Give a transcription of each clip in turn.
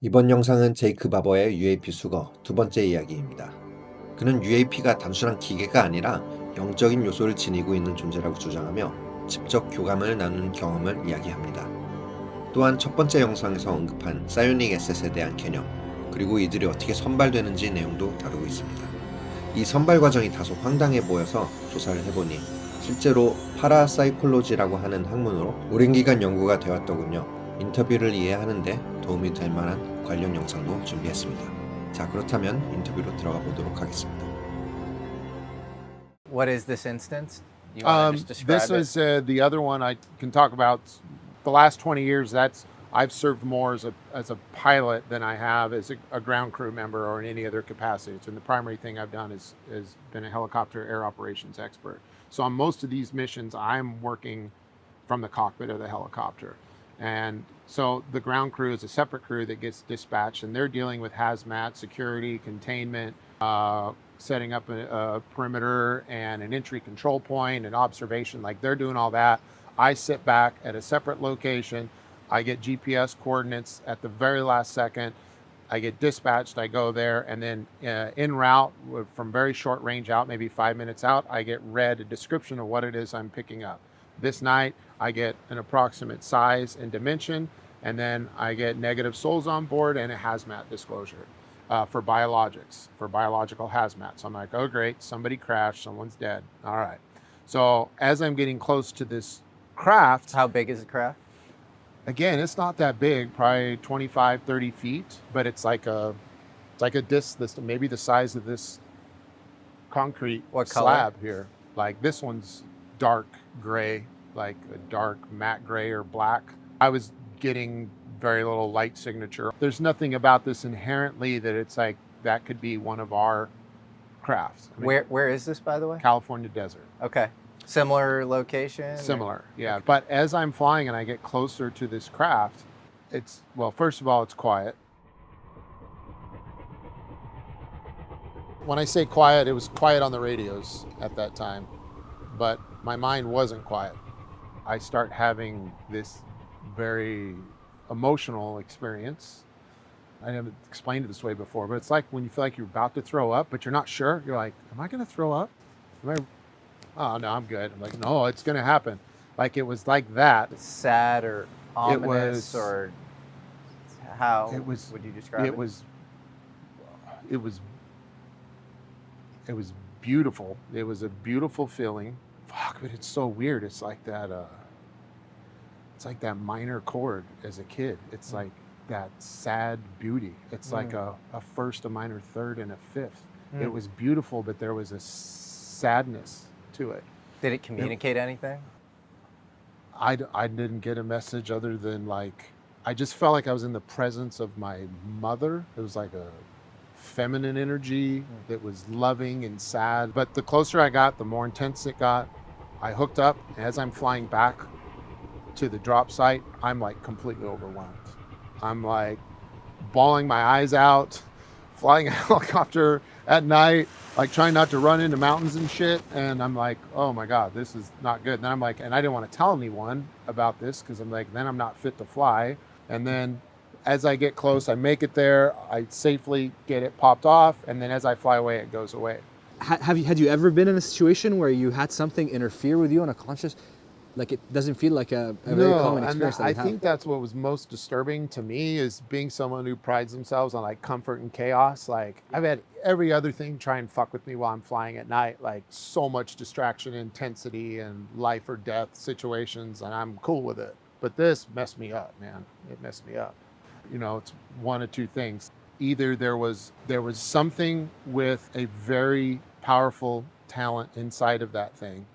이번 영상은 제이크 바버의 UAP 수거 두 번째 이야기입니다. 그는 UAP가 단순한 기계가 아니라 영적인 요소를 지니고 있는 존재라고 주장하며 직접 교감을 나누는 경험을 이야기합니다. 또한 첫 번째 영상에서 언급한 사이오닉 에셋에 대한 개념, 그리고 이들이 어떻게 선발되는지 내용도 다루고 있습니다. 이 선발 과정이 다소 황당해 보여서 조사를 해보니 실제로 파라사이콜로지라고 하는 학문으로 오랜 기간 연구가 되었더군요. 인터뷰를 이해하는 데 도움이 될 만한 관련 영상도 준비했습니다. 자, 그렇다면 인터뷰로 들어가 보도록 하겠습니다. What is this instance? You want to just describe This it? is the other one I can talk about. The last 20 years, I've served more as a pilot than I have as a ground crew member or in any other capacity. And the primary thing I've done is been a helicopter air operations expert. So on most of these missions, I'm working from the cockpit of the helicopter. And so the ground crew is a separate crew that gets dispatched, and they're dealing with hazmat, security, containment, setting up a perimeter and an entry control point and observation. Like, they're doing all that. I sit back at a separate location. I get GPS coordinates at the very last second. I get dispatched, I go there, and then en route from very short range out, maybe 5 minutes out, I get read a description of what it is I'm picking up. This night, I get an approximate size and dimension, and then I get negative souls on board and a hazmat disclosure for biologics, for biological hazmat. So I'm like, oh great, somebody crashed, someone's dead. All right. So as I'm getting close to this craft, How big is the craft? again, it's not that big, probably 25, 30 feet, but it's like a disc that's maybe the size of this concrete What color? slab here. Like, this one's dark gray, like a dark matte gray or black. I was getting very little light signature. There's nothing about this inherently that it's like that could be one of our crafts. I mean, Where is this, by the way? California desert. Okay. Similar location? Similar, yeah. But as I'm flying and I get closer to this craft, it's, well, first of all, it's quiet. When I say quiet, it was quiet on the radios at that time, but my mind wasn't quiet. I start having this very emotional experience. I haven't explained it this way before, but it's like when you feel like you're about to throw up, but you're not sure. You're like, am I going to throw up? Oh no, I'm good. I'm like, no, it's gonna happen. Like, it was like that. Sad or ominous, was- or how It was. would you describe it? It was beautiful. It was a beautiful feeling. Fuck, but it's so weird. It's like that. It's like that minor chord as a kid. It's like that sad beauty. It's like a first, a minor third, and a fifth. It was beautiful, but there was a sadness to it. Did it communicate anything? I didn't get a message other than, like, I just felt like I was in the presence of my mother. It was like a feminine energy that was loving and sad. But the closer I got, the more intense it got. I hooked up. As I'm flying back to the drop site, I'm like completely overwhelmed. I'm like bawling my eyes out, flying a helicopter at night, like trying not to run into mountains and shit. And I'm like, oh my God, this is not good. And then I'm like, and I didn't want to tell anyone about this because I'm like, then I'm not fit to fly. And then as I get close, I make it there, I safely get it popped off. And then as I fly away, it goes away. Had you ever been in a situation where you had something interfere with you on a conscious, like, it doesn't feel like a very common experience that I you have? think that's what was most disturbing to me, is being someone who prides themselves on, like, comfort and chaos. Like, I've had every other thing try and fuck with me while I'm flying at night, like so much distraction, intensity, and life or death situations, and I'm cool with it. But this messed me up, man. It messed me up. You know, it's one of two things. Either there was something with a very powerful talent inside of that thing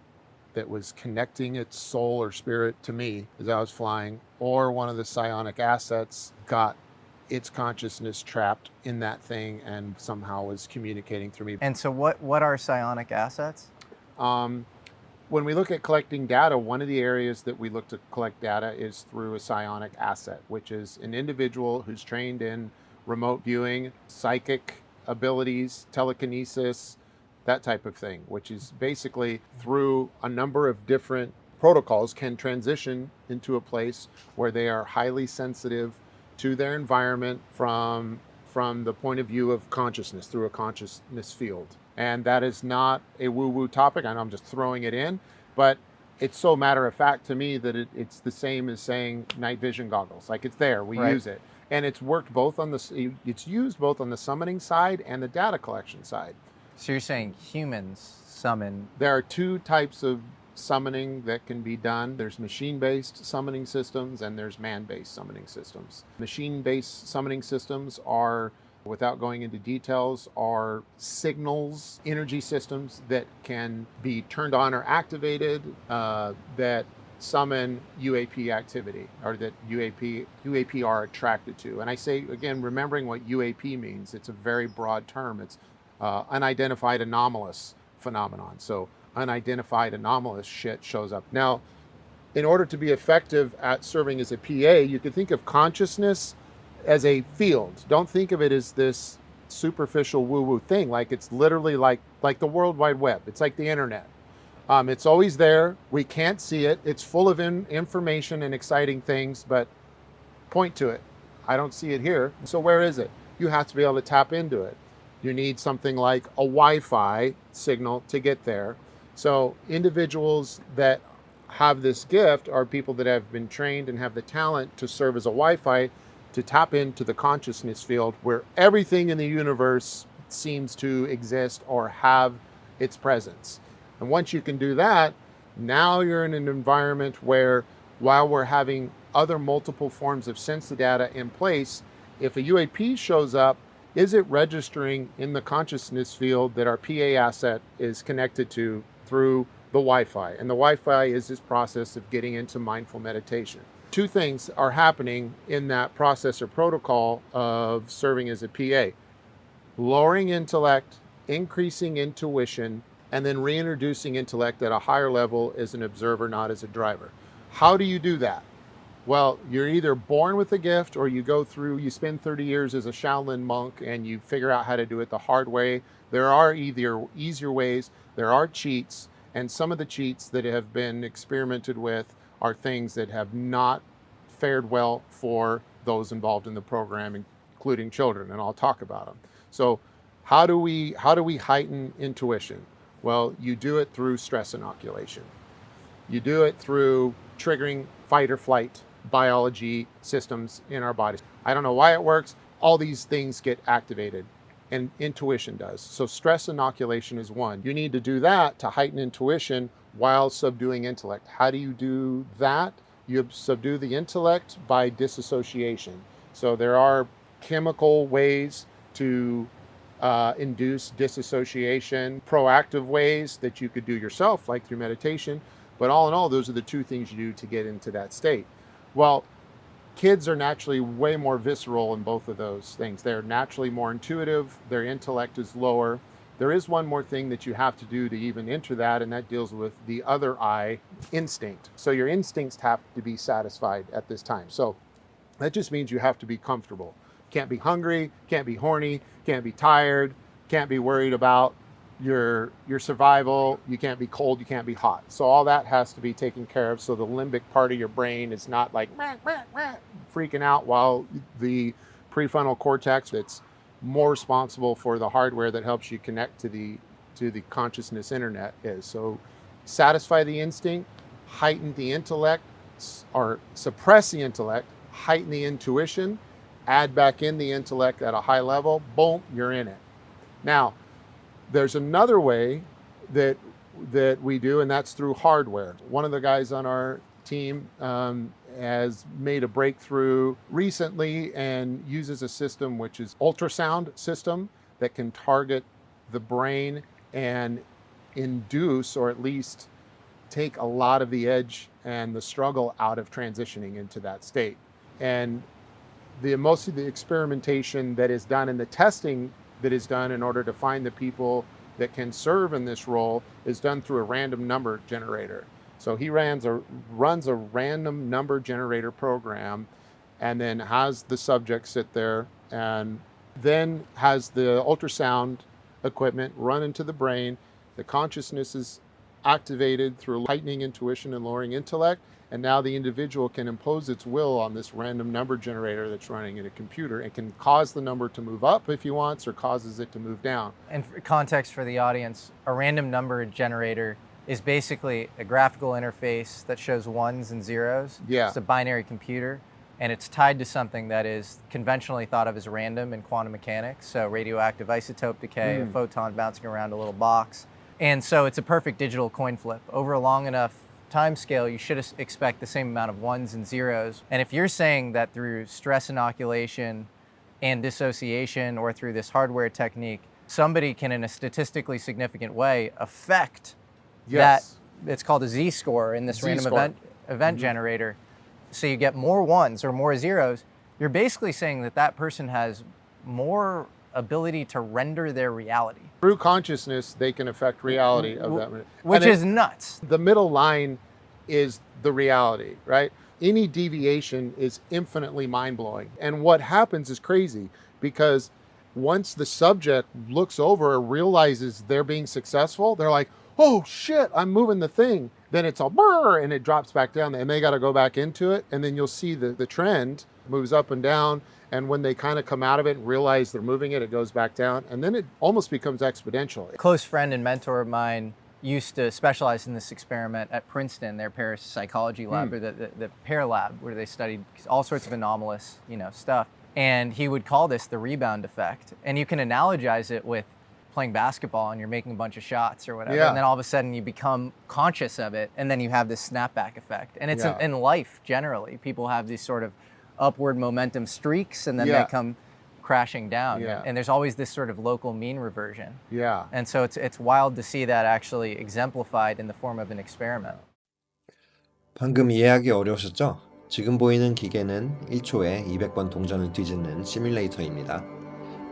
that was connecting its soul or spirit to me as I was flying, or one of the psionic assets got its consciousness trapped in that thing and somehow was communicating through me. And so what are psionic assets? When we look at collecting data, one of the areas that we look to collect data is through a psionic asset, which is an individual who's trained in remote viewing, psychic abilities, telekinesis, that type of thing, which is basically through a number of different protocols can transition into a place where they are highly sensitive to their environment from the point of view of consciousness through a consciousness field. And that is not a woo-woo topic. I know I'm just throwing it in, but it's so matter of fact to me that it's the same as saying night vision goggles. Like, it's there, we Right. use it. And it's worked both on it's used both on the summoning side and the data collection side. So you're saying humans summon. There are two types of summoning that can be done. There's machine-based summoning systems and there's man-based summoning systems. Machine-based summoning systems are, without going into details, are signals, energy systems that can be turned on or activated that summon UAP activity, or that UAP are attracted to. And I say, again, remembering what UAP means, it's a very broad term. It's unidentified anomalous phenomenon. So unidentified anomalous shit shows up. Now, in order to be effective at serving as a PA, you could think of consciousness as a field. Don't think of it as this superficial woo-woo thing. Like, it's literally like the World Wide Web. It's like the internet. It's always there. We can't see it. It's full of information and exciting things, but point to it. I don't see it here. So where is it? You have to be able to tap into it. You need something like a Wi-Fi signal to get there. So individuals that have this gift are people that have been trained and have the talent to serve as a Wi-Fi to tap into the consciousness field where everything in the universe seems to exist or have its presence. And once you can do that, now you're in an environment where, while we're having other multiple forms of sense data in place, if a UAP shows up, is it registering in the consciousness field that our PA asset is connected to through the Wi-Fi? And the Wi-Fi is this process of getting into mindful meditation. Two things are happening in that process or protocol of serving as a PA. Lowering intellect, increasing intuition, and then reintroducing intellect at a higher level as an observer, not as a driver. How do you do that? Well, you're either born with a gift or you spend 30 years as a Shaolin monk and you figure out how to do it the hard way. There are either easier ways, there are cheats, and some of the cheats that have been experimented with are things that have not fared well for those involved in the program, including children, and I'll talk about them. So how do we heighten intuition? Well, you do it through stress inoculation. You do it through triggering fight or flight biology systems in our bodies. I don't know why it works. All these things get activated, and intuition does. So stress inoculation is one. You need to do that to heighten intuition while subduing intellect. How do you do that? You subdue the intellect by disassociation. So there are chemical ways to induce disassociation, proactive ways that you could do yourself, like through meditation. But all in all, those are the two things you do to get into that state. Well, kids are naturally way more visceral in both of those things. They're naturally more intuitive. Their intellect is lower. There is one more thing that you have to do to even enter that, and that deals with the other eye, instinct. So your instincts have to be satisfied at this time. So that just means you have to be comfortable. Can't be hungry, can't be horny, can't be tired, can't be worried about your survival. You can't be cold, you can't be hot. So all that has to be taken care of, so the limbic part of your brain is not like freaking out, while the prefrontal cortex, that's more responsible for the hardware that helps you connect to the consciousness internet, is. So satisfy the instinct, heighten the intellect, or suppress the intellect, heighten the intuition, add back in the intellect at a high level, boom, you're in it. Now, there's another way that we do, and that's through hardware. One of the guys on our team has made a breakthrough recently and uses a system which is ultrasound system that can target the brain and induce, or at least take a lot of the edge and the struggle out of transitioning into that state. And most of the experimentation that is done and the testing that is done in order to find the people that can serve in this role is done through a random number generator. So he runs a random number generator program, and then has the subject sit there, and then has the ultrasound equipment run into the brain. The consciousness is activated through heightening intuition and lowering intellect. And now the individual can impose its will on this random number generator that's running in a computer and can cause the number to move up if he wants, or causes it to move down. And for context for the audience, a random number generator is basically a graphical interface that shows ones and zeros. Yeah. It's a binary computer, and it's tied to something that is conventionally thought of as random in quantum mechanics. So radioactive isotope decay, a photon bouncing around a little box. And so it's a perfect digital coin flip. Over a long enough time scale, you should expect the same amount of ones and zeros. And if you're saying that through stress inoculation and dissociation, or through this hardware technique, somebody can, in a statistically significant way, affect Yes. that, it's called a Z-score in this random Z-score. event generator, so you get more ones or more zeros, you're basically saying that that person has more ability to render their reality. Through consciousness, they can affect reality of that. Which And is nuts. the middle line is the reality, right? Any deviation is infinitely mind-blowing. And what happens is crazy, because once the subject looks over or realizes they're being successful, they're like, oh shit, I'm moving the thing. Then it's all brrr, and it drops back down, and they got to go back into it. And then you'll see the trend moves up and down. And when they kind of come out of it and realize they're moving it, it goes back down. And then it almost becomes exponential. A close friend and mentor of mine used to specialize in this experiment at Princeton, their parapsychology lab, or the Pear Lab, where they studied all sorts of anomalous, stuff. And he would call this the rebound effect. And you can analogize it with playing basketball and you're making a bunch of shots or whatever. Yeah. And then all of a sudden you become conscious of it, and then you have this snapback effect. And it's Yeah. in life generally. People have these sort of upward momentum streaks, and then Yeah. they come crashing down. Yeah. And there's always this sort of local mean reversion. Yeah. And so it's wild to see that actually exemplified in the form of an experiment. 방금 이해하기 어려우셨죠? 지금 보이는 기계는 1초에 200번 동전을 뒤집는 시뮬레이터입니다.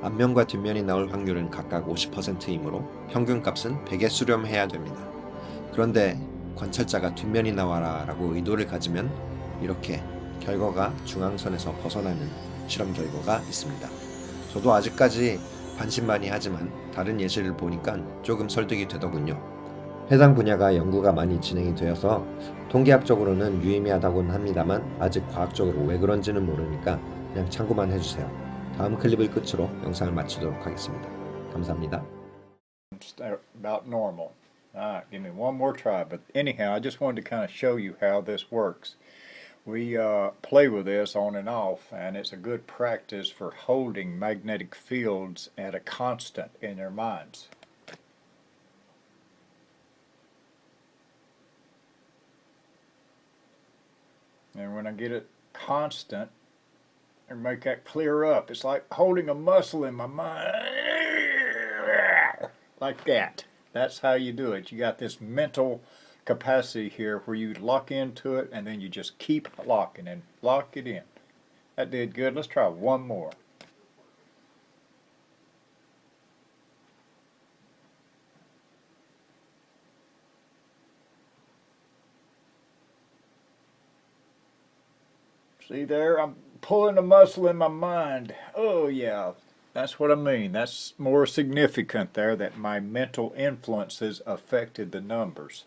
앞면과 뒷면이 나올 확률은 각각 50%이므로 평균값은 100에 수렴해야 됩니다. 그런데 관찰자가 뒷면이 나와라 라고 의도를 가지면 이렇게 결과가 중앙선에서 벗어나는 실험 결과가 있습니다. 저도 아직까지 반신반의하지만 다른 예시를 보니까 조금 설득이 되더군요. 해당 분야가 연구가 많이 진행이 되어서 통계학적으로는 유의미하다고는 합니다만 아직 과학적으로 왜 그런지는 모르니까 그냥 참고만 해주세요. 다음 클립을 끝으로 영상을 마치도록 하겠습니다. 감사합니다. About normal. All right, give me one more try. But anyhow, I just wanted to kind of show you how this works. We play with this on and off, and it's a good practice for holding magnetic fields at a constant in their minds. And when I get it constant and make that clear up, it's like holding a muscle in my mind. Like that. That's how you do it. You got this mental capacity here where you lock into it and then you just keep locking and lock it in. That did good. Let's try one more. See there? I'm pulling a muscle in my mind. Oh yeah, that's what I mean. That's more significant there, that my mental influences affected the numbers.